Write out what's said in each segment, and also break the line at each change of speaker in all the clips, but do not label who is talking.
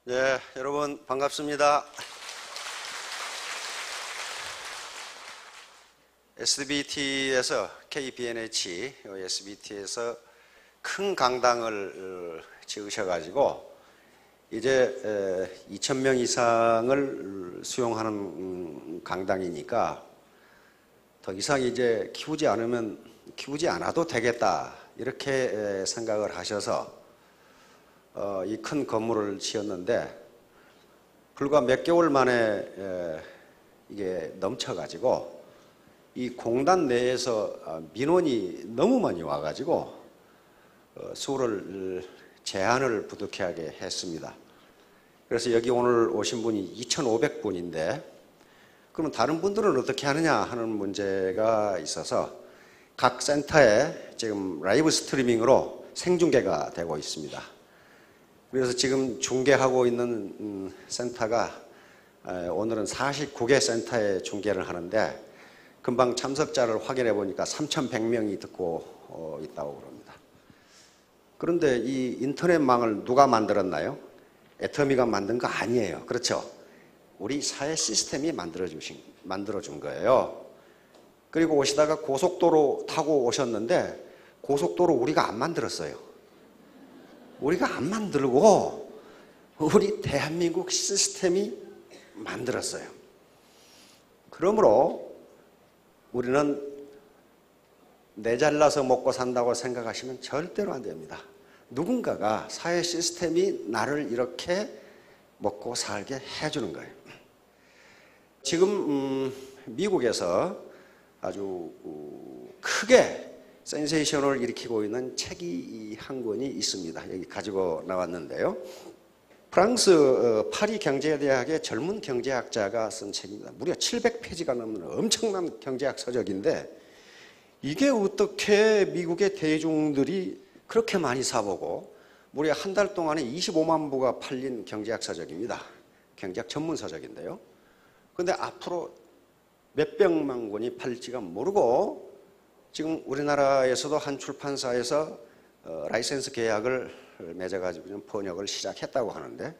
네, 여러분 반갑습니다. SBT에서 KBNH SBT에서 큰 강당을 지으셔가지고 이제 2,000명 이상을 수용하는 강당이니까 더 이상 이제 키우지 않아도 되겠다 이렇게 생각을 하셔서 이 큰 건물을 지었는데 불과 몇 개월 만에 이게 넘쳐가지고 이 공단 내에서 민원이 너무 많이 와가지고 수를 제한을 부득이하게 했습니다. 그래서 여기 오늘 오신 분이 2,500분인데 그러면 다른 분들은 어떻게 하느냐 하는 문제가 있어서 각 센터에 지금 라이브 스트리밍으로 생중계가 되고 있습니다. 그래서 지금 중계하고 있는 센터가 오늘은 49개 센터에 중계를 하는데 금방 참석자를 확인해 보니까 3,100명이 듣고 있다고 그럽니다. 그런데 이 인터넷망을 누가 만들었나요? 애터미가 만든 거 아니에요. 그렇죠? 우리 사회 시스템이 만들어준 거예요. 그리고 오시다가 고속도로 타고 오셨는데 고속도로 우리가 안 만들었어요. 우리가 안 만들고 우리 대한민국 시스템이 만들었어요. 그러므로 우리는 내 잘나서 먹고 산다고 생각하시면 절대로 안 됩니다. 누군가가 사회 시스템이 나를 이렇게 먹고 살게 해주는 거예요. 지금 미국에서 아주 크게 센세이션을 일으키고 있는 책이 한 권이 있습니다. 여기 가지고 나왔는데요. 프랑스 파리 경제대학의 젊은 경제학자가 쓴 책입니다. 무려 700페이지가 넘는 엄청난 경제학 서적인데 이게 어떻게 미국의 대중들이 그렇게 많이 사보고 무려 한 달 동안에 25만 부가 팔린 경제학 서적입니다. 경제학 전문 서적인데요. 그런데 앞으로 몇백만 권이 팔릴지가 모르고 지금 우리나라에서도 한 출판사에서 라이센스 계약을 맺어가지고 번역을 시작했다고 하는데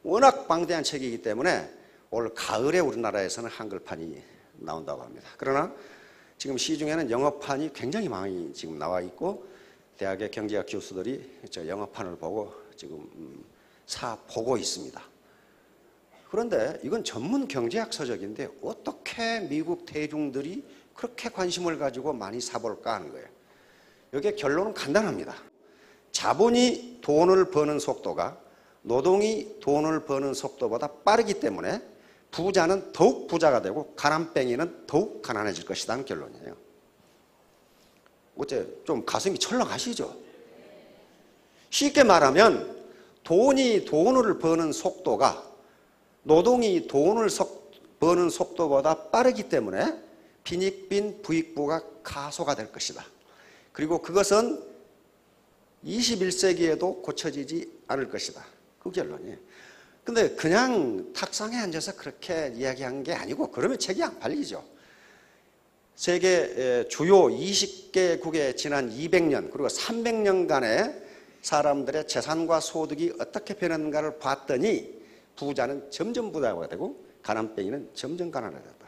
워낙 방대한 책이기 때문에 올 가을에 우리나라에서는 한글판이 나온다고 합니다. 그러나 지금 시중에는 영어판이 굉장히 많이 지금 나와 있고 대학의 경제학 교수들이 저 영어판을 보고 지금 보고 있습니다. 그런데 이건 전문 경제학 서적인데 어떻게 미국 대중들이 그렇게 관심을 가지고 많이 사볼까 하는 거예요. 여기에 결론은 간단합니다. 자본이 돈을 버는 속도가 노동이 돈을 버는 속도보다 빠르기 때문에 부자는 더욱 부자가 되고 가난뱅이는 더욱 가난해질 것이라는 결론이에요. 어째 좀 가슴이 철렁하시죠? 쉽게 말하면 돈이 돈을 버는 속도가 노동이 돈을 버는 속도보다 빠르기 때문에 빈익빈 부익부가 가소화될 것이다. 그리고 그것은 21세기에도 고쳐지지 않을 것이다. 그 결론이에요. 근데 그냥 탁상에 앉아서 그렇게 이야기한 게 아니고 그러면 책이 안 팔리죠. 세계 주요 20개국의 지난 200년 그리고 300년간의 사람들의 재산과 소득이 어떻게 변했는가를 봤더니 부자는 점점 부자가 되고 가난뱅이는 점점 가난해졌다.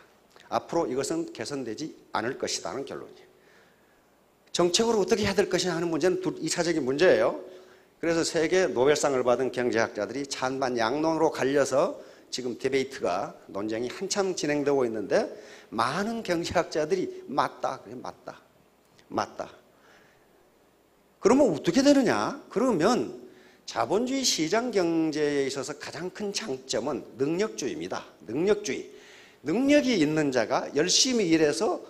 앞으로 이것은 개선되지 않을 것이라는 결론이에요. 정책으로 어떻게 해야 될 것이냐 하는 문제는 2차적인 문제예요. 그래서 세계 노벨상을 받은 경제학자들이 찬반 양론으로 갈려서 지금 디베이트가 논쟁이 한참 진행되고 있는데 많은 경제학자들이 맞다. 그러면 어떻게 되느냐? 그러면 자본주의 시장 경제에 있어서 가장 큰 장점은 능력주의입니다. 능력이 있는 자가 열심히 일해서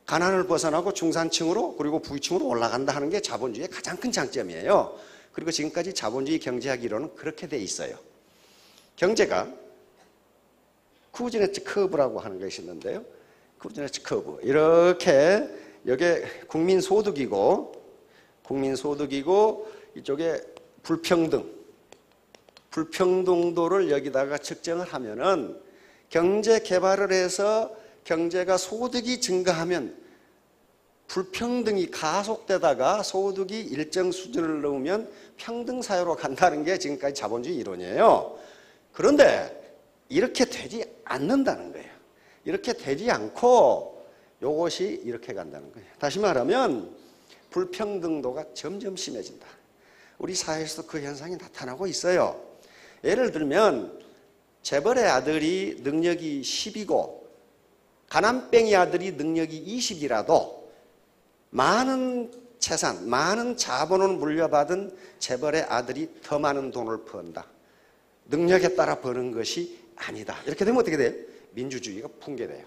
가난을 벗어나고 중산층으로 그리고 부유층으로 올라간다 하는 게 자본주의의 가장 큰 장점이에요. 그리고 지금까지 자본주의 경제학 이론은 그렇게 돼 있어요. 경제가 쿠즈네츠 커브라고 하는 것이 있는데요. 쿠즈네츠 커브 이렇게 이게 국민소득이고 이쪽에 불평등도를 여기다가 측정을 하면은 경제 개발을 해서 경제가 소득이 증가하면 불평등이 가속되다가 소득이 일정 수준을 넘으면 평등사회로 간다는 게 지금까지 자본주의 이론이에요. 그런데 이렇게 되지 않는다는 거예요. 이렇게 되지 않고 이것이 이렇게 간다는 거예요. 다시 말하면 불평등도가 점점 심해진다. 우리 사회에서도 그 현상이 나타나고 있어요. 예를 들면 재벌의 아들이 능력이 10이고 가난뱅이 아들이 능력이 20이라도 많은 재산, 많은 자본을 물려받은 재벌의 아들이 더 많은 돈을 번다. 능력에 따라 버는 것이 아니다. 이렇게 되면 어떻게 돼요? 민주주의가 붕괴돼요.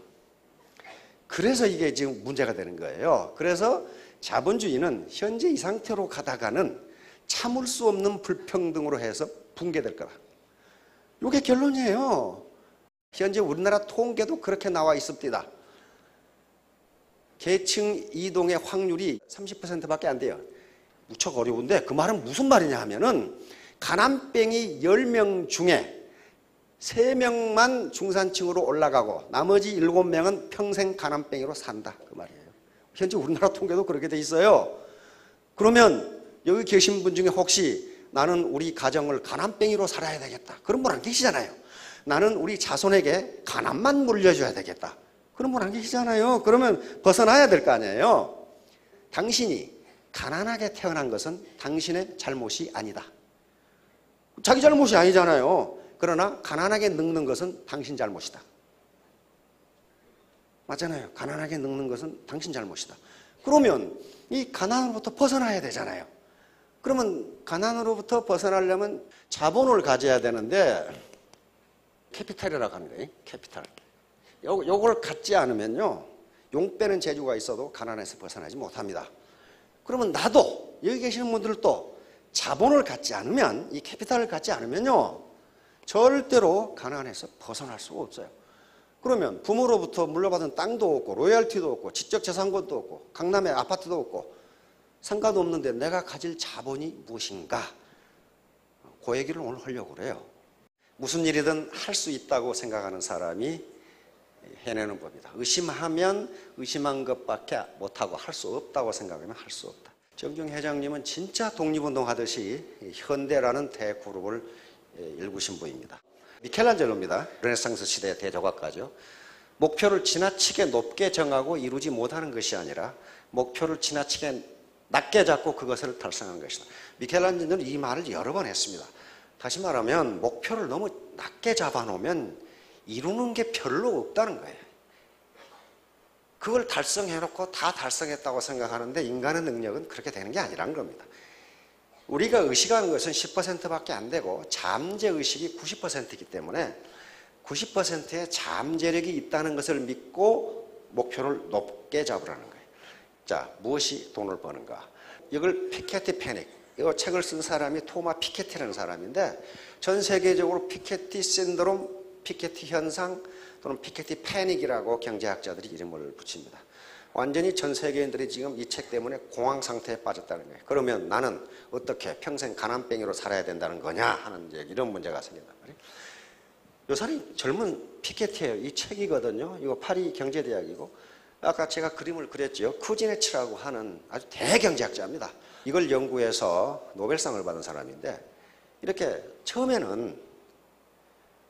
그래서 이게 지금 문제가 되는 거예요. 그래서 자본주의는 현재 이 상태로 가다가는 참을 수 없는 불평등으로 해서 붕괴될 거다. 이게 결론이에요. 현재 우리나라 통계도 그렇게 나와 있습니다. 계층 이동의 확률이 30%밖에 안 돼요. 무척 어려운데 그 말은 무슨 말이냐 하면은 가난뱅이 10명 중에 3명만 중산층으로 올라가고 나머지 7명은 평생 가난뱅이로 산다. 그 말이에요. 현재 우리나라 통계도 그렇게 돼 있어요. 그러면 여기 계신 분 중에 혹시 나는 우리 가정을 가난뱅이로 살아야 되겠다. 그런 분 안 계시잖아요. 나는 우리 자손에게 가난만 물려줘야 되겠다. 그런 분 안 계시잖아요. 그러면 벗어나야 될 거 아니에요. 당신이 가난하게 태어난 것은 당신의 잘못이 아니다. 자기 잘못이 아니잖아요. 그러나 가난하게 늙는 것은 당신 잘못이다. 맞잖아요. 가난하게 늙는 것은 당신 잘못이다. 그러면 이 가난으로부터 벗어나야 되잖아요. 그러면 가난으로부터 벗어나려면 자본을 가져야 되는데 캐피탈이라고 하는 거예요. 캐피탈. 요걸 갖지 않으면요. 용 빼는 재주가 있어도 가난에서 벗어나지 못합니다. 그러면 나도 여기 계시는 분들도 자본을 갖지 않으면 이 캐피탈을 갖지 않으면요. 절대로 가난에서 벗어날 수가 없어요. 그러면 부모로부터 물려받은 땅도 없고 로열티도 없고 지적재산권도 없고 강남에 아파트도 없고 상가도 없는데 내가 가질 자본이 무엇인가? 그 얘기를 오늘 하려고 그래요. 무슨 일이든 할 수 있다고 생각하는 사람이 해내는 법이다. 의심하면 의심한 것밖에 못하고 할 수 없다고 생각하면 할 수 없다. 정중 회장님은 진짜 독립운동 하듯이 현대라는 대그룹을 일구신 분입니다. 미켈란젤로입니다. 르네상스 시대의 대조각가죠. 목표를 지나치게 높게 정하고 이루지 못하는 것이 아니라 목표를 지나치게 낮게 잡고 그것을 달성하는 것이다. 미켈란젤로는 이 말을 여러 번 했습니다. 다시 말하면 목표를 너무 낮게 잡아놓으면 이루는 게 별로 없다는 거예요. 그걸 달성해놓고 다 달성했다고 생각하는데 인간의 능력은 그렇게 되는 게 아니라는 겁니다. 우리가 의식하는 것은 10%밖에 안 되고 잠재의식이 90%이기 때문에 90%의 잠재력이 있다는 것을 믿고 목표를 높게 잡으라는 거예요. 자, 무엇이 돈을 버는가? 이걸 피케티 패닉. 이거 책을 쓴 사람이 토마 피케티라는 사람인데 전 세계적으로 피케티 신드롬, 피케티 현상 또는 피케티 패닉이라고 경제학자들이 이름을 붙입니다. 완전히 전 세계인들이 지금 이 책 때문에 공황 상태에 빠졌다는 거예요. 그러면 나는 어떻게 평생 가난뱅이로 살아야 된다는 거냐 하는 이런 문제가 생긴단 말이에요. 이 사람이 젊은 피케티예요. 이 책이거든요. 이거 파리 경제대학이고 아까 제가 그림을 그렸죠. 쿠지네츠라고 하는 아주 대경제학자입니다. 이걸 연구해서 노벨상을 받은 사람인데 이렇게 처음에는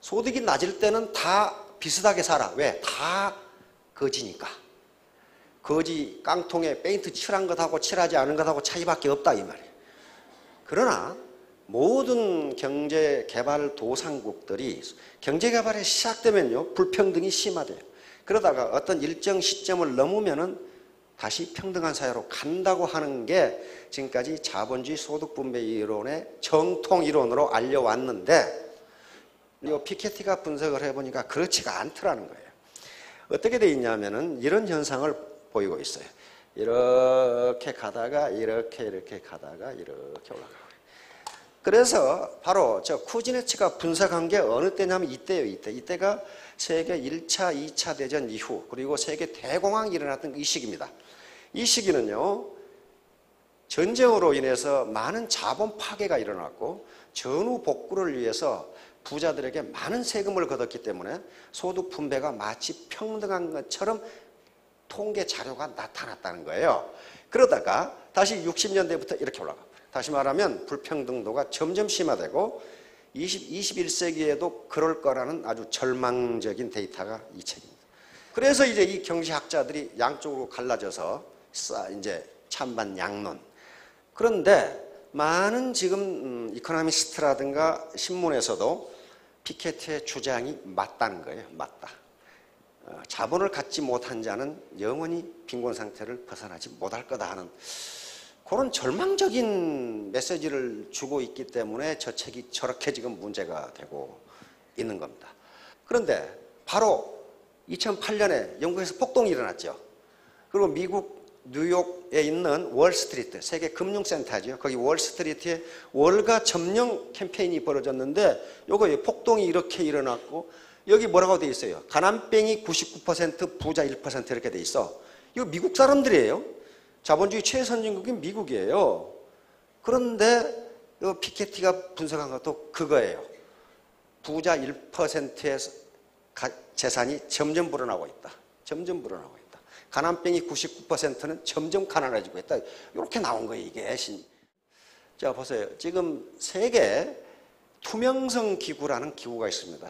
소득이 낮을 때는 다 비슷하게 살아. 왜? 다 거지니까. 거지 깡통에 페인트 칠한 것하고 칠하지 않은 것하고 차이밖에 없다 이 말이에요. 그러나 모든 경제개발도상국들이 경제개발이 시작되면요 불평등이 심화돼요. 그러다가 어떤 일정 시점을 넘으면은 다시 평등한 사회로 간다고 하는 게 지금까지 자본주의 소득분배 이론의 정통 이론으로 알려왔는데 이 피케티가 분석을 해보니까 그렇지가 않더라는 거예요. 어떻게 돼 있냐면은 이런 현상을 보이고 있어요. 이렇게 가다가 이렇게 가다가 이렇게 올라가고. 그래서 바로 저 쿠지네츠가 분석한 게 어느 때냐면 이때예요. 이때가 세계 1차, 2차 대전 이후 그리고 세계 대공황이 일어났던 이 시기입니다. 이 시기는요. 전쟁으로 인해서 많은 자본 파괴가 일어났고 전후 복구를 위해서 부자들에게 많은 세금을 걷었기 때문에 소득 분배가 마치 평등한 것처럼 통계 자료가 나타났다는 거예요. 그러다가 다시 60년대부터 이렇게 올라가. 다시 말하면 불평등도가 점점 심화되고 21세기에도 그럴 거라는 아주 절망적인 데이터가 이 책입니다. 그래서 이제 이 경제학자들이 양쪽으로 갈라져서 이제 찬반 양론. 그런데 많은 지금 이코노미스트라든가 신문에서도 피케티의 주장이 맞다는 거예요. 맞다. 자본을 갖지 못한 자는 영원히 빈곤 상태를 벗어나지 못할 거다 하는 그런 절망적인 메시지를 주고 있기 때문에 저 책이 저렇게 지금 문제가 되고 있는 겁니다. 그런데 바로 2008년에 영국에서 폭동이 일어났죠. 그리고 미국 뉴욕에 있는 월스트리트, 세계 금융센터죠. 거기 월스트리트에 월가 점령 캠페인이 벌어졌는데 요거 폭동이 이렇게 일어났고 여기 뭐라고 돼 있어요? 가난뱅이 99%, 부자 1% 이렇게 돼 있어. 이거 미국 사람들이에요. 자본주의 최선진국인 미국이에요. 그런데 피케티가 분석한 것도 그거예요. 부자 1%의 재산이 점점 불어나고 있다. 점점 불어나고 있다. 가난뱅이 99%는 점점 가난해지고 있다. 이렇게 나온 거예요, 이게. 자, 보세요. 지금 세계 투명성 기구라는 기구가 있습니다.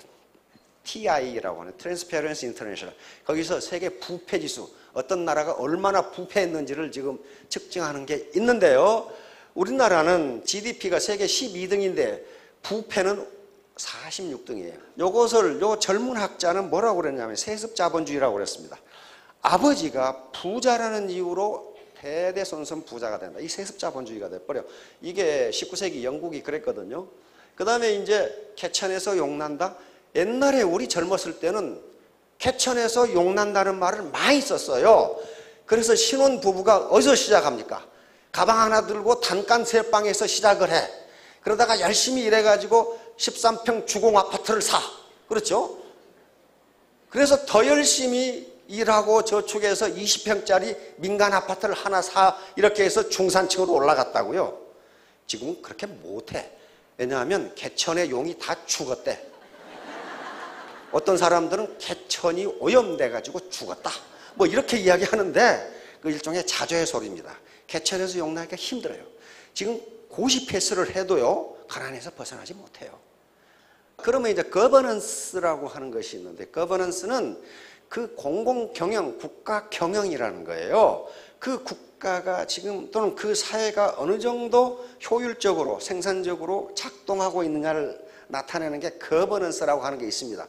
TI라고 하는 Transparency International. 거기서 세계 부패 지수, 어떤 나라가 얼마나 부패했는지를 지금 측정하는 게 있는데요. 우리나라는 GDP가 세계 12등인데 부패는 46등이에요. 요 젊은 학자는 뭐라고 그랬냐면 세습자본주의라고 그랬습니다. 아버지가 부자라는 이유로 대대손손 부자가 된다. 이 세습자본주의가 돼버려. 이게 19세기 영국이 그랬거든요. 그 다음에 이제 개천에서 용난다. 옛날에 우리 젊었을 때는 개천에서 용난다는 말을 많이 썼어요. 그래서 신혼부부가 어디서 시작합니까? 가방 하나 들고 단칸셀방에서 시작을 해. 그러다가 열심히 일해가지고 13평 주공 아파트를 사. 그렇죠? 그래서 더 열심히 일하고 저축해서 20평짜리 민간 아파트를 하나 사. 이렇게 해서 중산층으로 올라갔다고요. 지금은 그렇게 못해. 왜냐하면 개천의 용이 다 죽었대. 어떤 사람들은 개천이 오염돼가지고 죽었다. 뭐 이렇게 이야기하는데 그 일종의 자조의 소리입니다. 개천에서 용나기가 힘들어요. 지금 고시 패스를 해도요, 가난에서 벗어나지 못해요. 그러면 이제 거버넌스라고 하는 것이 있는데, 거버넌스는 그 공공경영, 국가경영이라는 거예요. 그 국가가 지금 또는 그 사회가 어느 정도 효율적으로, 생산적으로 작동하고 있느냐를 나타내는 게 거버넌스라고 하는 게 있습니다.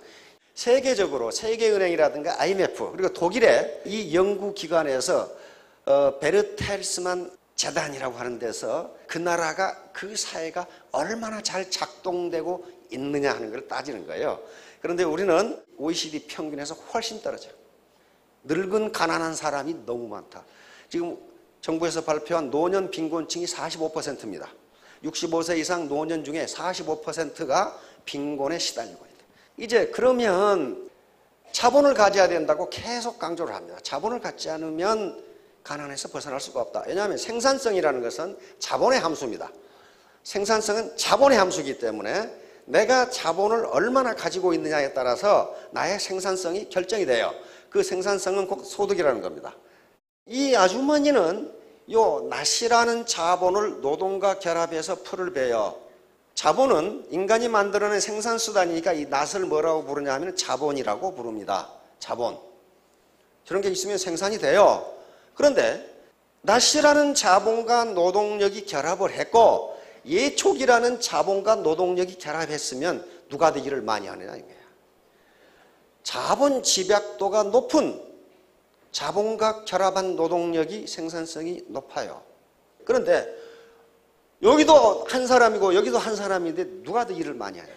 세계적으로 세계은행이라든가 IMF 그리고 독일의 이 연구기관에서 베르텔스만 재단이라고 하는 데서 그 나라가 그 사회가 얼마나 잘 작동되고 있느냐 하는 걸 따지는 거예요. 그런데 우리는 OECD 평균에서 훨씬 떨어져요. 늙은 가난한 사람이 너무 많다. 지금 정부에서 발표한 노년 빈곤층이 45%입니다. 65세 이상 노년 중에 45%가 빈곤에 시달리고 있다. 이제 그러면 자본을 가져야 된다고 계속 강조를 합니다. 자본을 갖지 않으면 가난에서 벗어날 수가 없다. 왜냐하면 생산성이라는 것은 자본의 함수입니다. 생산성은 자본의 함수이기 때문에 내가 자본을 얼마나 가지고 있느냐에 따라서 나의 생산성이 결정이 돼요. 그 생산성은 곧 소득이라는 겁니다. 이 아주머니는 요 낫이라는 자본을 노동과 결합해서 풀을 베어. 자본은 인간이 만들어낸 생산수단이니까 이 낫을 뭐라고 부르냐 하면 자본이라고 부릅니다. 자본. 저런 게 있으면 생산이 돼요. 그런데 낫이라는 자본과 노동력이 결합을 했고 예촉이라는 자본과 노동력이 결합했으면 누가 더 일을 많이 하느냐 이거예요. 자본 집약도가 높은 자본과 결합한 노동력이 생산성이 높아요. 그런데 여기도 한 사람이고 여기도 한 사람인데 누가 더 일을 많이 하냐.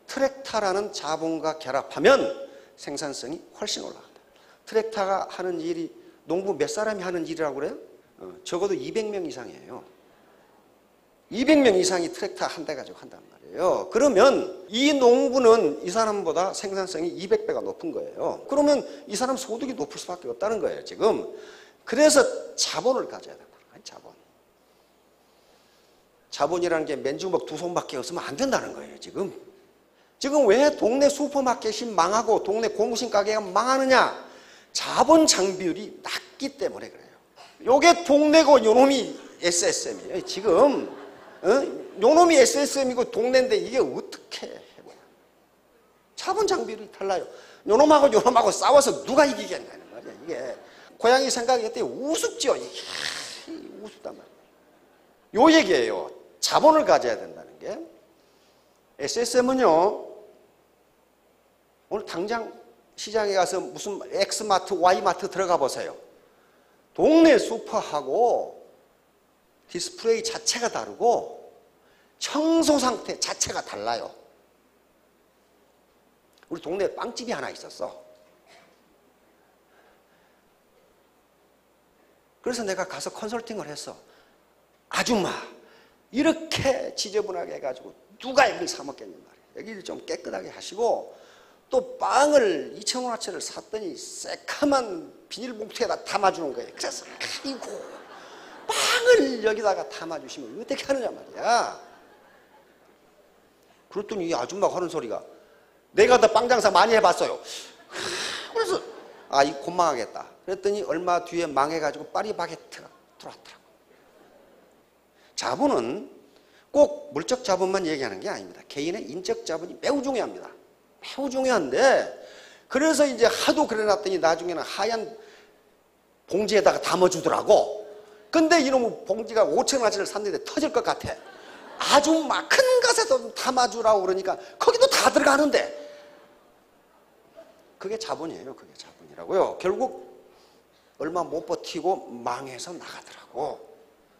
트랙타라는 자본과 결합하면 생산성이 훨씬 올라간다. 트랙타가 하는 일이 농부 몇 사람이 하는 일이라고 그래요? 적어도 200명 이상이에요. 200명 이상이 트랙터 한 대 가지고 한단 말이에요. 그러면 이 농부는 이 사람보다 생산성이 200배가 높은 거예요. 그러면 이 사람 소득이 높을 수밖에 없다는 거예요, 지금. 그래서 자본을 가져야 된다. 자본. 자본이라는 게 맨주먹 두 손밖에 없으면 안 된다는 거예요, 지금. 지금 왜 동네 슈퍼마켓이 망하고 동네 고무신 가게가 망하느냐? 자본 장비율이 낮기 때문에 그래요. 요게 동네고 요놈이 SSM이에요. 지금 요놈이 SSM이고 동네인데 이게 어떻게 해봐요. 자본 장비율이 달라요. 요놈하고 요놈하고 싸워서 누가 이기겠냐는 말이야. 이게 고양이 생각했더니 우습죠. 이게 우습단 말이에요. 요 얘기예요. 자본을 가져야 된다는 게. SSM은요, 오늘 당장 시장에 가서 무슨 X마트, Y마트 들어가 보세요. 동네 슈퍼하고 디스플레이 자체가 다르고 청소 상태 자체가 달라요. 우리 동네에 빵집이 하나 있었어. 그래서 내가 가서 컨설팅을 했어. 아줌마, 이렇게 지저분하게 해가지고 누가 여기를 사 먹겠냔 말이에요. 여기를 좀 깨끗하게 하시고 또 빵을 2,000원어치를 샀더니 새카만 비닐봉투에다 담아주는 거예요. 그래서 아이고, 빵을 여기다가 담아주시면 어떻게 하느냐 말이야. 그랬더니 이 아줌마가 하는 소리가, 내가 더 빵 장사 많이 해봤어요. 그래서 이 곧 망하겠다. 그랬더니 얼마 뒤에 망해가지고 파리바게트가 들어왔더라고. 자본은 꼭 물적 자본만 얘기하는 게 아닙니다. 개인의 인적 자본이 매우 중요합니다. 매우 중요한데, 그래서 이제 하도 그래놨더니 나중에는 하얀 봉지에다가 담아주더라고. 근데 이놈의 봉지가 5,000원짜리를 샀는데 터질 것 같아. 아주 막 큰 것에도 담아주라고 그러니까 거기도 다 들어가는데, 그게 자본이에요. 그게 자본이라고요. 결국 얼마 못 버티고 망해서 나가더라고.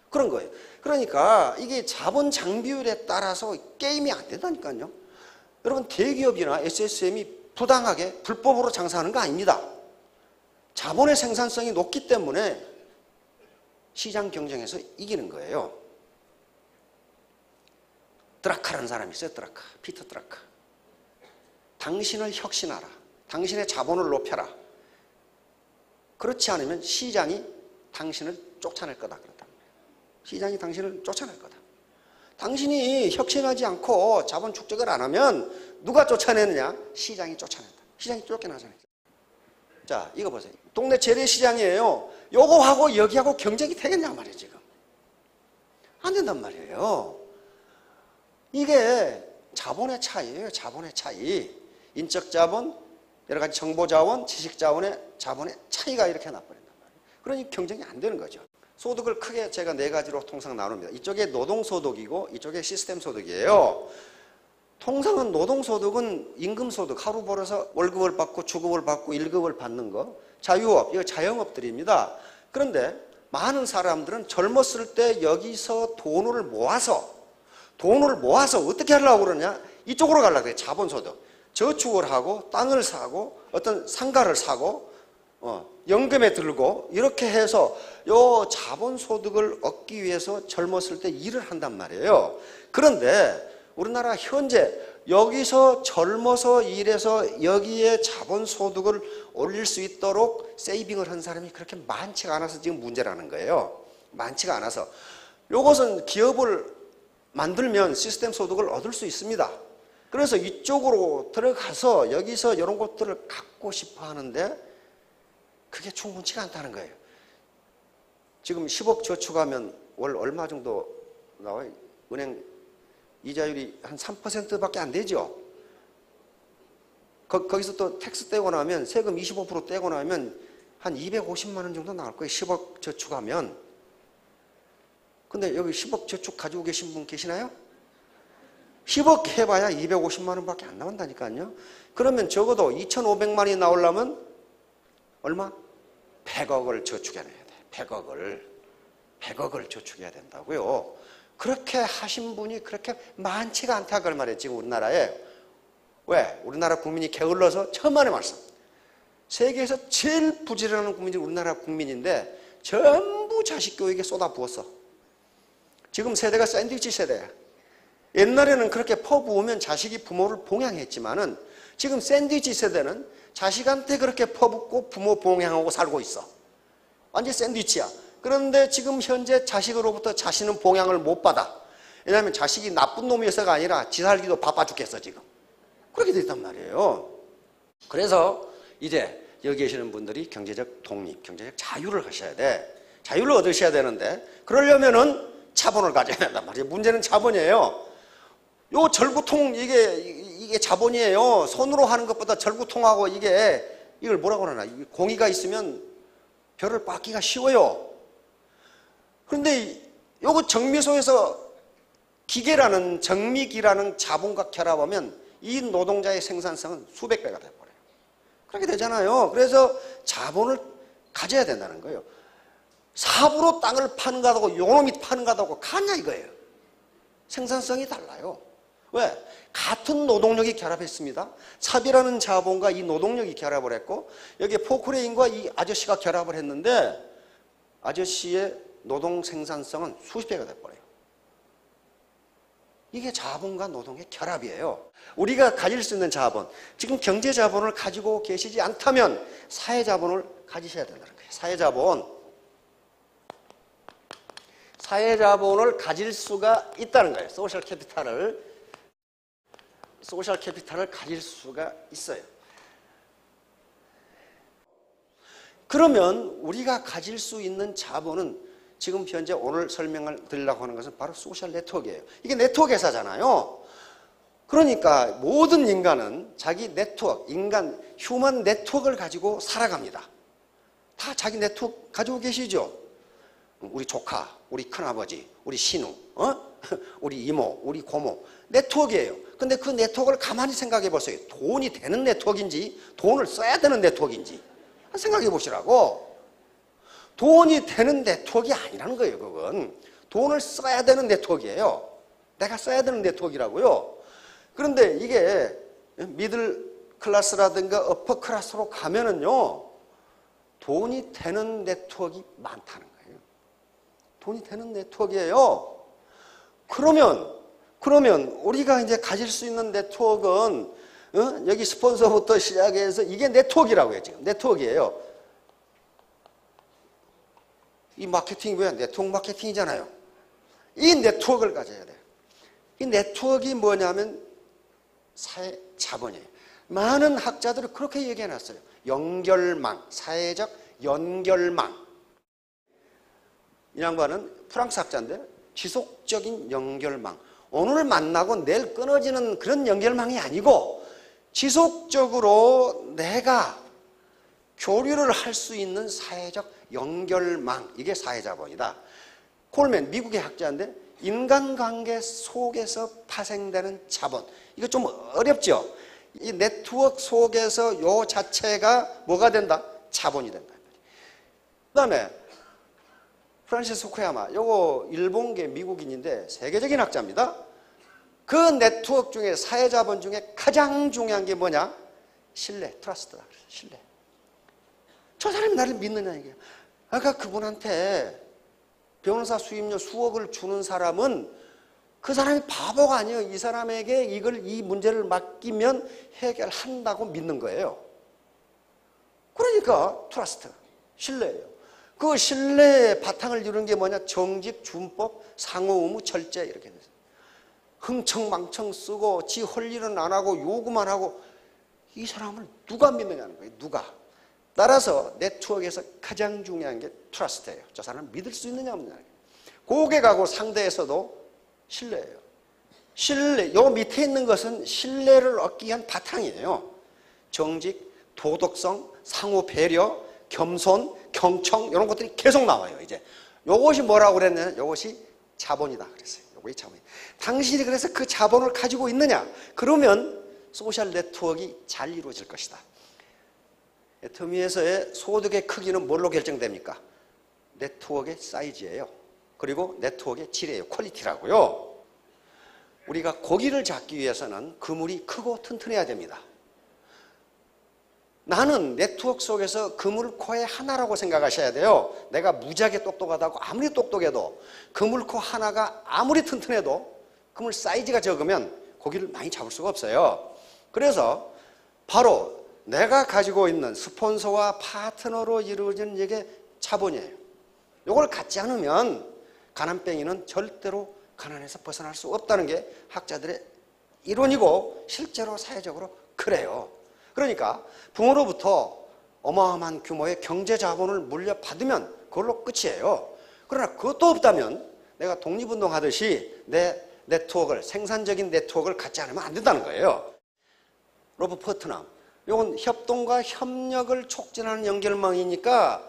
그런 거예요. 그러니까 이게 자본 장비율에 따라서 게임이 안 된다니까요. 여러분, 대기업이나 SSM이 부당하게 불법으로 장사하는 거 아닙니다. 자본의 생산성이 높기 때문에 시장 경쟁에서 이기는 거예요. 드라카라는 사람이 있어요. 드라카, 피터 드라카. 당신을 혁신하라. 당신의 자본을 높여라. 그렇지 않으면 시장이 당신을 쫓아낼 거다. 그렇단 말이에요. 시장이 당신을 쫓아낼 거다. 당신이 혁신하지 않고 자본 축적을 안 하면 누가 쫓아내느냐? 시장이 쫓아낸다. 시장이 쫓겨나잖아요. 자, 이거 보세요. 동네 재래시장이에요. 요거하고 여기하고 경쟁이 되겠냐 말이에요, 지금. 안 된단 말이에요. 이게 자본의 차이예요, 자본의 차이. 인적 자본, 여러 가지 정보 자원, 지식 자원의 차이가 이렇게 나버린단 말이에요. 그러니 경쟁이 안 되는 거죠. 소득을 크게 제가 4가지로 통상 나눕니다. 이쪽에 노동소득이고 이쪽에 시스템소득이에요. 통상은 노동소득은 임금소득, 하루 벌어서 월급을 받고 주급을 받고 1급을 받는 거, 자유업, 이거 자영업들입니다. 그런데 많은 사람들은 젊었을 때 여기서 돈을 모아서 어떻게 하려고 그러냐? 이쪽으로 가려고 그래요. 자본소득. 저축을 하고 땅을 사고 어떤 상가를 사고 연금에 들고 이렇게 해서 요 자본소득을 얻기 위해서 젊었을 때 일을 한단 말이에요. 그런데 우리나라 현재 여기서 젊어서 일해서 여기에 자본소득을 올릴 수 있도록 세이빙을 한 사람이 그렇게 많지가 않아서 지금 문제라는 거예요. 많지가 않아서. 요것은 기업을 만들면 시스템 소득을 얻을 수 있습니다. 그래서 이쪽으로 들어가서 여기서 이런 것들을 갖고 싶어 하는데 그게 충분치가 않다는 거예요. 지금 10억 저축하면 월 얼마 정도 나와요? 은행 이자율이 한 3%밖에 안 되죠. 거기서 또 텍스 떼고 나면 세금 25% 떼고 나면 한 250만 원 정도 나올 거예요. 10억 저축하면. 근데 여기 10억 저축 가지고 계신 분 계시나요? 10억 해봐야 250만 원밖에 안 나온다니까요. 그러면 적어도 2,500만 원이 나오려면 얼마? 100억을 저축해내야 돼. 100억을 저축해야 된다고요. 그렇게 하신 분이 그렇게 많지가 않다 그 말이에요. 지금 우리나라에. 왜? 우리나라 국민이 게을러서 천만의 말씀. 세계에서 제일 부지런한 국민이 우리나라 국민인데 전부 자식 교육에 쏟아부었어. 지금 세대가 샌드위치 세대야. 옛날에는 그렇게 퍼부으면 자식이 부모를 봉양했지만은 지금 샌드위치 세대는 자식한테 그렇게 퍼붓고 부모 봉양하고 살고 있어. 완전 샌드위치야. 그런데 지금 현재 자식으로부터 자신은 봉양을 못 받아. 왜냐하면 자식이 나쁜 놈이어서가 아니라 지 살기도 바빠 죽겠어 지금. 그렇게 됐단 말이에요. 그래서 이제 여기 계시는 분들이 경제적 독립, 경제적 자유를 하셔야 돼. 자유를 얻으셔야 되는데 그러려면은 자본을 가져야 된단 말이에요. 문제는 자본이에요. 요 절구통 이게 자본이에요. 손으로 하는 것보다 절구통하고 이걸 뭐라고 그러나 공이가 있으면 벼를 빻기가 쉬워요. 그런데 요거 정미소에서 기계라는 정미기라는 자본과 결합하면 이 노동자의 생산성은 수백 배가 돼버려요. 그렇게 되잖아요. 그래서 자본을 가져야 된다는 거예요. 삽으로 땅을 파는 거하고 요놈이 파는 거하고 같냐 이거예요. 생산성이 달라요. 왜? 같은 노동력이 결합했습니다. 삽이라는 자본과 이 노동력이 결합을 했고 여기에 포크레인과 이 아저씨가 결합을 했는데 아저씨의 노동 생산성은 수십 배가 돼버려요. 이게 자본과 노동의 결합이에요. 우리가 가질 수 있는 자본, 지금 경제 자본을 가지고 계시지 않다면 사회 자본을 가지셔야 된다는 거예요. 사회 자본을 가질 수가 있다는 거예요. 소셜 캐피탈을 가질 수가 있어요. 그러면 우리가 가질 수 있는 자본은 지금 현재 오늘 설명을 드리려고 하는 것은 바로 소셜 네트워크예요. 이게 네트워크 회사잖아요. 그러니까 모든 인간은 자기 네트워크, 휴먼 네트워크를 가지고 살아갑니다. 다 자기 네트워크 가지고 계시죠? 우리 조카, 우리 큰아버지, 우리 신우, 우리 이모, 우리 고모. 네트워크예요. 근데 그 네트워크를 가만히 생각해 보세요. 돈이 되는 네트워크인지 돈을 써야 되는 네트워크인지 생각해 보시라고. 돈이 되는 네트워크가 아니라는 거예요. 그건 돈을 써야 되는 네트워크예요. 내가 써야 되는 네트워크라고요. 그런데 이게 미들 클래스라든가 어퍼 클래스로 가면은요 돈이 되는 네트워크가 많다는 거예요. 돈이 되는 네트워크예요. 그러면 우리가 이제 가질 수 있는 네트워크는 여기 스폰서부터 시작해서 이게 네트워크라고 해요. 지금 네트워크예요. 이 마케팅이 뭐야? 네트워크 마케팅이잖아요. 이 네트워크를 가져야 돼요. 이 네트워크가 뭐냐면 사회 자본이에요. 많은 학자들이 그렇게 얘기해놨어요. 연결망, 사회적 연결망. 이 양반은 프랑스 학자인데 지속적인 연결망. 오늘 만나고 내일 끊어지는 그런 연결망이 아니고 지속적으로 내가 교류를 할 수 있는 사회적 연결망. 이게 사회자본이다. 콜맨, 미국의 학자인데 인간관계 속에서 파생되는 자본. 이거 좀 어렵죠? 이 네트워크 속에서 요 자체가 뭐가 된다? 자본이 된다. 그 다음에 프란시스 후쿠야마, 요거 일본계 미국인인데 세계적인 학자입니다. 그 네트워크 중에 사회자본 중에 가장 중요한 게 뭐냐? 신뢰, 트러스트다. 신뢰. 저 사람이 나를 믿느냐 이게. 아까 그분한테 변호사 수임료 수억을 주는 사람은 그 사람이 바보가 아니에요. 이 사람에게 이 문제를 맡기면 해결한다고 믿는 거예요. 그러니까 트러스트, 신뢰예요. 그 신뢰의 바탕을 이루는 게 뭐냐? 정직, 준법, 상호 의무, 철제 이렇게 돼서 흥청망청 쓰고 지 할 일은 안 하고 요구만 하고 이 사람을 누가 믿느냐는 거예요. 누가. 따라서 네트워크에서 가장 중요한 게 트러스트예요. 저 사람을 믿을 수 있느냐 없느냐. 고객하고 상대에서도 신뢰예요. 신뢰, 요 밑에 있는 것은 신뢰를 얻기 위한 바탕이에요. 정직, 도덕성, 상호 배려, 겸손, 경청 이런 것들이 계속 나와요. 이제 요것이 뭐라고 그랬냐면 요것이 자본이다 그랬어요. 요것이 자본이. 당신이 그래서 그 자본을 가지고 있느냐? 그러면 소셜 네트워크가 잘 이루어질 것이다. 애터미에서의 소득의 크기는 뭘로 결정됩니까? 네트워크의 사이즈예요. 그리고 네트워크의 질이에요. 퀄리티라고요. 우리가 고기를 잡기 위해서는 그물이 크고 튼튼해야 됩니다. 나는 네트워크 속에서 그물코의 하나라고 생각하셔야 돼요. 내가 무지하게 똑똑하다고 아무리 똑똑해도 그물코 하나가 아무리 튼튼해도 그물 사이즈가 적으면 고기를 많이 잡을 수가 없어요. 그래서 바로 내가 가지고 있는 스폰서와 파트너로 이루어진 이게 자본이에요. 이걸 갖지 않으면 가난뱅이는 절대로 가난에서 벗어날 수 없다는 게 학자들의 이론이고 실제로 사회적으로 그래요. 그러니까 부모로부터 어마어마한 규모의 경제 자본을 물려받으면 그걸로 끝이에요. 그러나 그것도 없다면 내가 독립운동 하듯이 내 네트워크를, 생산적인 네트워크를 갖지 않으면 안 된다는 거예요. 로브 퍼트남, 이건 협동과 협력을 촉진하는 연결망이니까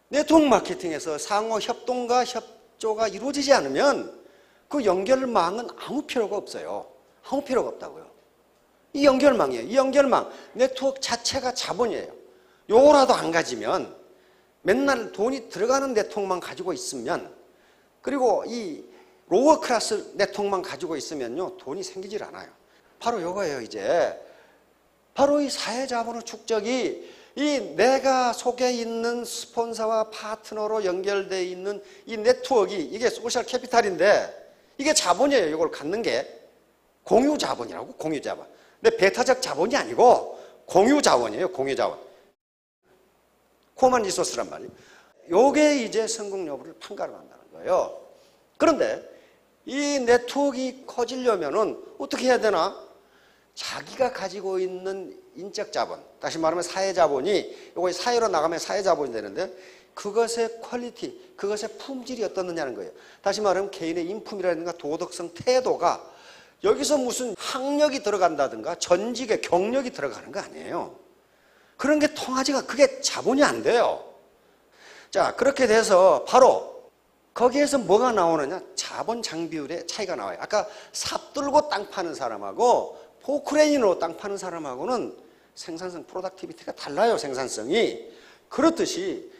네트워크 마케팅에서 상호 협동과 협조가 이루어지지 않으면 그 연결망은 아무 필요가 없어요. 아무 필요가 없다고요. 이 연결망이에요. 이 연결망, 네트워크 자체가 자본이에요. 요거라도 안 가지면 맨날 돈이 들어가는 네트워크만 가지고 있으면, 그리고 이 로어 클래스 네트워크만 가지고 있으면요, 돈이 생기질 않아요. 바로 요거예요. 이제 바로 이 사회자본의 축적이 이 내가 속에 있는 스폰서와 파트너로 연결되어 있는 이 네트워크, 이게 소셜 캐피탈인데 이게 자본이에요. 이걸 갖는 게 공유 자본이라고, 공유 자본. 근데 배타적 자본이 아니고 공유 자본이에요. 공유 자본. 코먼 리소스란 말이에요. 요게 이제 성공 여부를 판가름한다는 거예요. 그런데 이 네트워크가 커지려면은 어떻게 해야 되나? 자기가 가지고 있는 인적 자본, 다시 말하면 사회 자본이, 요거 사회로 나가면 사회 자본이 되는데 그것의 퀄리티, 그것의 품질이 어떻느냐는 거예요. 다시 말하면 개인의 인품이라든가 도덕성, 태도가 여기서 무슨 학력이 들어간다든가 전직의 경력이 들어가는 거 아니에요. 그런 게 통하지가, 그게 자본이 안 돼요. 자, 그렇게 돼서 바로 거기에서 뭐가 나오느냐? 자본 장비율의 차이가 나와요. 아까 삽 들고 땅 파는 사람하고 포크레인으로 땅 파는 사람하고는 생산성, 프로덕티비티가 달라요. 생산성이. 그렇듯이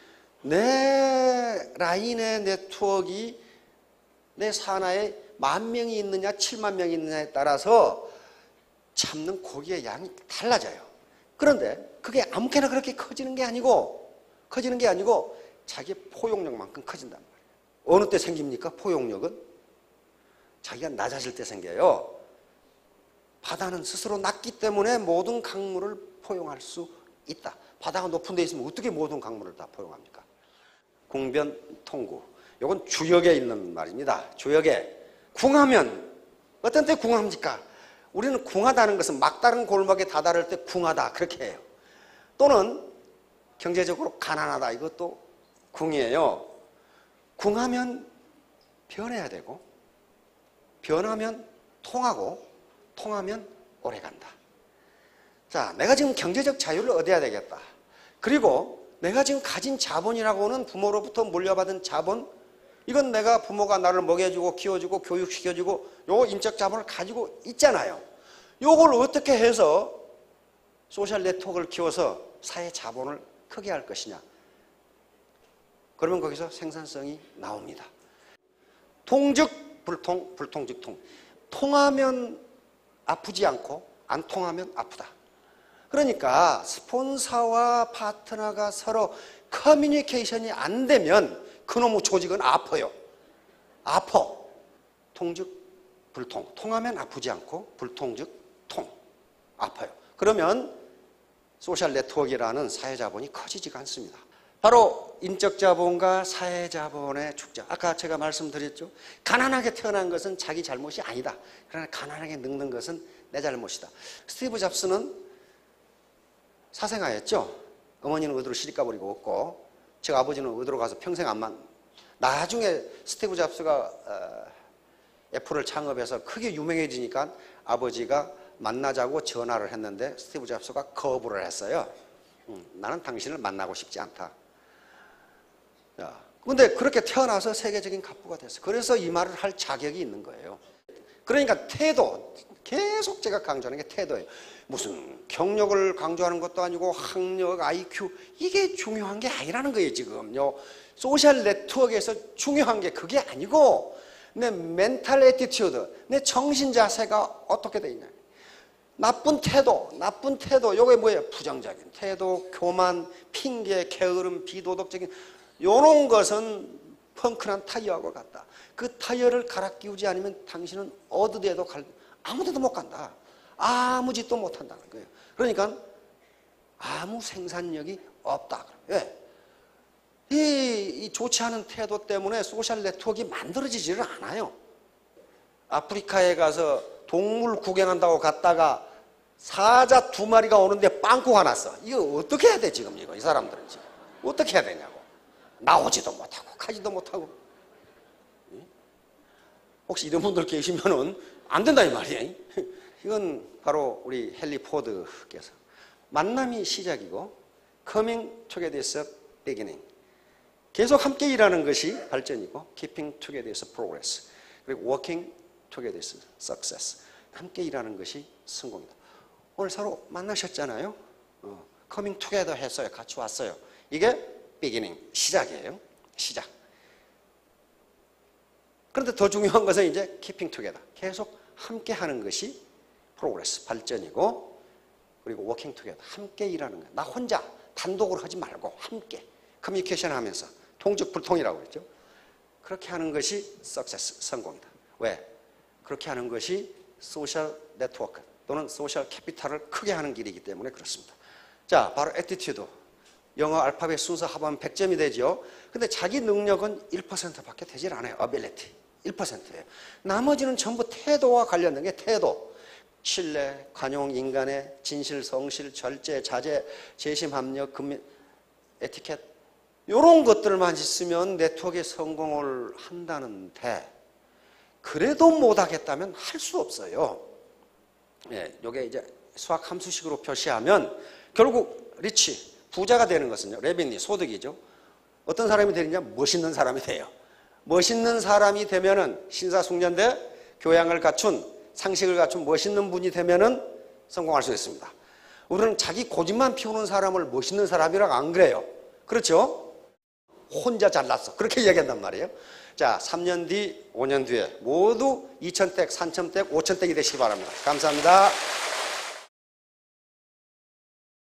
내 라인의 네트워크가 내 산하에 10,000명이 있느냐 70,000명이 있느냐에 따라서 잡는 고기의 양이 달라져요. 그런데 그게 아무렇게나 그렇게 커지는 게 아니고 자기 포용력만큼 커진단 말이에요. 어느 때 생깁니까? 포용력은 자기가 낮아질 때 생겨요. 바다는 스스로 낮기 때문에 모든 강물을 포용할 수 있다. 바다가 높은 데 있으면 어떻게 모든 강물을 다 포용합니까? 궁변 통구. 이건 주역에 있는 말입니다. 주역에. 궁하면 어떤 때 궁합니까? 우리는 궁하다는 것은 막다른 골목에 다다를 때 궁하다 그렇게 해요. 또는 경제적으로 가난하다, 이것도 궁이에요. 궁하면 변해야 되고, 변하면 통하고, 통하면 오래간다. 자, 내가 지금 경제적 자유를 얻어야 되겠다. 그리고 내가 지금 가진 자본이라고는 부모로부터 물려받은 자본, 이건 내가 부모가 나를 먹여주고 키워주고 교육시켜주고 요 인적 자본을 가지고 있잖아요. 요걸 어떻게 해서 소셜 네트워크를 키워서 사회 자본을 크게 할 것이냐. 그러면 거기서 생산성이 나옵니다. 통즉 불통, 불통즉 통. 통하면 아프지 않고 안 통하면 아프다. 그러니까 스폰서와 파트너가 서로 커뮤니케이션이 안 되면 그놈의 조직은 아파요. 아파. 통즉 불통. 통하면 아프지 않고 불통즉 통. 아파요. 그러면 소셜 네트워크라는 사회자본이 커지지가 않습니다. 바로 인적 자본과 사회 자본의 축적. 아까 제가 말씀드렸죠. 가난하게 태어난 것은 자기 잘못이 아니다. 그러나 가난하게 늙는 것은 내 잘못이다. 스티브 잡스는 사생아였죠. 어머니는 의도로 시집 가버리고 없고, 제 아버지는 의도로 가서 평생 안 나중에 스티브 잡스가 애플을 창업해서 크게 유명해지니까 아버지가 만나자고 전화를 했는데 스티브 잡스가 거부를 했어요. 나는 당신을 만나고 싶지 않다. 그런데 그렇게 태어나서 세계적인 갑부가 됐어요. 그래서 이 말을 할 자격이 있는 거예요. 그러니까 태도, 계속 제가 강조하는 게 태도예요. 무슨 경력을 강조하는 것도 아니고 학력, IQ, 이게 중요한 게 아니라는 거예요. 지금요. 소셜 네트워크에서 중요한 게 그게 아니고 내 멘탈 애티튜드, 내 정신 자세가 어떻게 돼 있냐. 나쁜 태도, 요게 뭐예요? 부정적인 태도, 교만, 핑계, 게으름, 비도덕적인 요런 것은 펑크난 타이어하고 같다. 그 타이어를 갈아 끼우지 않으면 당신은 어느 데도 아무 데도 못 간다. 아무 짓도 못 한다는 거예요. 그러니까 아무 생산력이 없다. 왜? 이 좋지 않은 태도 때문에 소셜 네트워크가 만들어지지를 않아요. 아프리카에 가서 동물 구경한다고 갔다가 사자 2마리가 오는데 빵꾸가 났어. 이거 어떻게 해야 돼 지금 이거 이 사람들은 지금 어떻게 해야 되냐고. 나오지도 못하고 가지도 못하고. 혹시 이런 분들 계시면은 안 된다 이 말이에요. 이건 바로 우리 헨리 포드께서 만남이 시작이고 coming together is beginning. 계속 함께 일하는 것이 발전이고 keeping together is progress. 그리고 working together is success. 함께 일하는 것이 성공이다. 오늘 서로 만나셨잖아요. coming together 했어요. 같이 왔어요. 이게 beginning, 시작이에요. 시작. 그런데 더 중요한 것은 이제 keeping together. 계속 함께 하는 것이 progress, 발전이고 그리고 working together, 함께 일하는 거예요. 나 혼자 단독으로 하지 말고 함께 커뮤니케이션 하면서 통직불통이라고 그랬죠. 그렇게 하는 것이 success, 성공이다. 왜? 그렇게 하는 것이 소셜 네트워크 또는 소셜 캐피탈을 크게 하는 길이기 때문에 그렇습니다. 자, 바로 attitude. 영어 알파벳 순서 합하면 100점이 되죠. 근데 자기 능력은 1%밖에 되질 않아요. ability. 1%예요. 나머지는 전부 태도와 관련된 게 태도. 신뢰, 관용, 인간의 진실, 성실, 절제, 자제, 재심, 합력, 근면, 에티켓 이런 것들만 있으면 네트워크에 성공을 한다는데 그래도 못하겠다면 할 수 없어요. 예, 이게 이제 수학 함수식으로 표시하면 결국 리치, 부자가 되는 것은요. 레빈이 소득이죠. 어떤 사람이 되느냐? 멋있는 사람이 돼요. 멋있는 사람이 되면은 신사숙련대 교양을 갖춘 상식을 갖춘 멋있는 분이 되면은 성공할 수 있습니다. 우리는 자기 고집만 피우는 사람을 멋있는 사람이라고 안 그래요. 그렇죠? 혼자 잘났어. 그렇게 이야기한단 말이에요. 자, 3년 뒤, 5년 뒤에 모두 2,000댁, 3,000댁, 5,000댁이 되시기 바랍니다. 감사합니다.